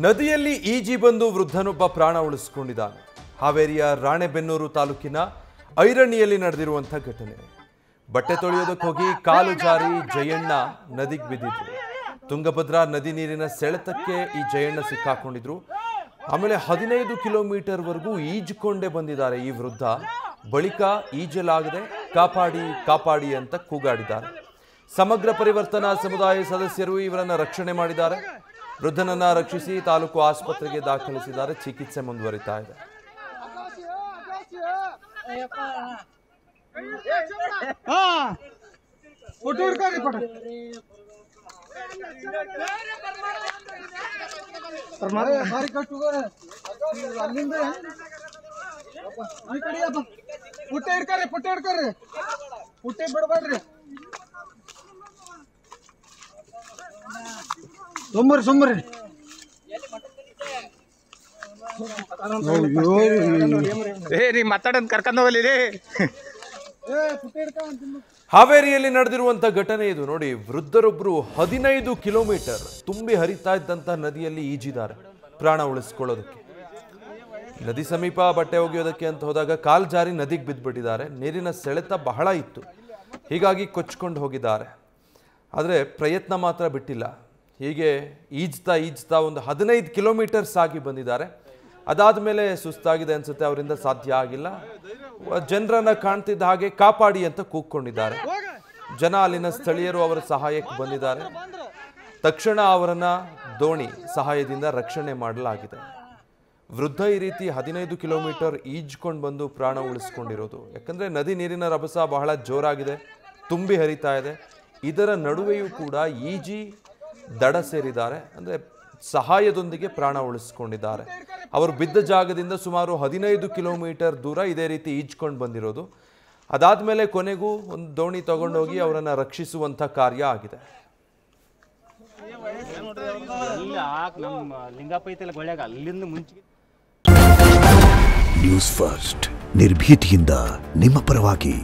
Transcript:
ನದಿಯಲ್ಲಿ ಈಜಿ ಬಂದು ವೃದ್ಧನೊಬ್ಬ ಪ್ರಾಣ ಉಳಿಸಿಕೊಂಡಿದ್ದಾನೆ. ಹಾವೇರಿಯ ರಾಣೆಬೆನ್ನೂರು ತಾಲೂಕಿನ ಐರಣಿಯಲ್ಲಿ ನಡೆದಿರುವಂಥ ಘಟನೆ. ಬಟ್ಟೆ ತೊಳೆಯೋದಕ್ಕೆ ಹೋಗಿ ಕಾಲು ಜಾರಿ ಜಯಣ್ಣ ನದಿಗೆ ಬಿದ್ದಿದ್ರು. ತುಂಗಭದ್ರಾ ನದಿ ನೀರಿನ ಸೆಳೆತಕ್ಕೆ ಈ ಜಯಣ್ಣ ಸಿಕ್ಕಾಕೊಂಡಿದ್ರು. ಆಮೇಲೆ 15 ಕಿಲೋಮೀಟರ್ವರೆಗೂ ಈಜಿಕೊಂಡೇ ಬಂದಿದ್ದಾರೆ ಈ ವೃದ್ಧ. ಬಳಿಕ ಈಜಲಾಗದೆ ಕಾಪಾಡಿ ಕಾಪಾಡಿ ಅಂತ ಕೂಗಾಡಿದ್ದಾರೆ. ಸಮಗ್ರ ಪರಿವರ್ತನಾ ಸಮುದಾಯ ಸದಸ್ಯರು ಇವರನ್ನ ರಕ್ಷಣೆ ಮಾಡಿದ್ದಾರೆ. ವೃದ್ಧನನ್ನ ರಕ್ಷಿಸಿ ತಾಲೂಕು ಆಸ್ಪತ್ರೆಗೆ ದಾಖಲಿಸಿದ್ದಾರೆ. ಚಿಕಿತ್ಸೆ ಮುಂದುವರಿತಾ ಇದೆ. ಸೋಮವಾರ ಮಾತಾಡೋದು ಕರ್ಕೊಂಡು ಹೋಗಲಿ. ಹಾವೇರಿಯಲ್ಲಿ ನಡೆದಿರುವಂತ ಘಟನೆ ಇದು ನೋಡಿ. ವೃದ್ಧರೊಬ್ಬರು 15 ಕಿಲೋಮೀಟರ್ ತುಂಬಿ ಹರಿತಾ ಇದ್ದಂತ ನದಿಯಲ್ಲಿ ಈಜಿದ್ದಾರೆ ಪ್ರಾಣ ಉಳಿಸ್ಕೊಳ್ಳೋದಕ್ಕೆ. ನದಿ ಸಮೀಪ ಬಟ್ಟೆ ಒಗೆಯೋದಕ್ಕೆ ಅಂತ ಹೋದಾಗ ಕಾಲ್ ಜಾರಿ ನದಿಗೆ ಬಿದ್ದುಬಿಟ್ಟಿದ್ದಾರೆ. ನೀರಿನ ಸೆಳೆತ ಬಹಳ ಇತ್ತು, ಹೀಗಾಗಿ ಕೊಚ್ಕೊಂಡು ಹೋಗಿದ್ದಾರೆ. ಆದರೆ ಪ್ರಯತ್ನ ಮಾತ್ರ ಬಿಟ್ಟಿಲ್ಲ. ಹೀಗೆ ಈಜ್ತಾ ಈಜ್ತಾ ಒಂದು 15 ಕಿಲೋಮೀಟರ್ ಸಾಗಿ ಬಂದಿದ್ದಾರೆ. ಅದಾದ ಮೇಲೆ ಸುಸ್ತಾಗಿದೆ ಅನ್ಸುತ್ತೆ, ಅವರಿಂದ ಸಾಧ್ಯ ಆಗಿಲ್ಲ. ಜನರನ್ನ ಕಾಣ್ತಿದ್ದ ಹಾಗೆ ಕಾಪಾಡಿ ಅಂತ ಕೂಗ್ಕೊಂಡಿದ್ದಾರೆ. ಜನ ಅಲ್ಲಿನ ಸ್ಥಳೀಯರು ಅವರ ಸಹಾಯಕ್ಕೆ ಬಂದಿದ್ದಾರೆ. ತಕ್ಷಣ ಅವರನ್ನ ದೋಣಿ ಸಹಾಯದಿಂದ ರಕ್ಷಣೆ ಮಾಡಲಾಗಿದೆ. ವೃದ್ಧ ಈ ರೀತಿ 15 ಕಿಲೋಮೀಟರ್ ಈಜ್ಕೊಂಡು ಬಂದು ಪ್ರಾಣ ಉಳಿಸ್ಕೊಂಡಿರೋದು. ಯಾಕಂದ್ರೆ ನದಿ ನೀರಿನ ರಭಸ ಬಹಳ ಜೋರಾಗಿದೆ, ತುಂಬಿ ಹರಿತಾ ಇದೆ. ಇದರ ನಡುವೆಯೂ ಕೂಡ ಈಜಿ ದಡ ಸೇರಿದ್ದಾರೆ. ಅಂದರೆ ಸಹಾಯದೊಂದಿಗೆ ಪ್ರಾಣ ಉಳಿಸ್ಕೊಂಡಿದ್ದಾರೆ. ಅವರು ಬಿದ್ದ ಜಾಗದಿಂದ ಸುಮಾರು 15 ಕಿಲೋಮೀಟರ್ ದೂರ ಇದೇ ರೀತಿ ಈಜ್ಕೊಂಡು ಬಂದಿರೋದು. ಅದಾದಮೇಲೆ ಕೊನೆಗೂ ಒಂದು ದೋಣಿ ತಗೊಂಡೋಗಿ ಅವರನ್ನು ರಕ್ಷಿಸುವಂಥ ಕಾರ್ಯ ಆಗಿದೆ. ನ್ಯೂಸ್ ಫಸ್ಟ್ ನಿರ್ಭೀತಿಯಿಂದ ನಿಮ್ಮ ಪರವಾಗಿ.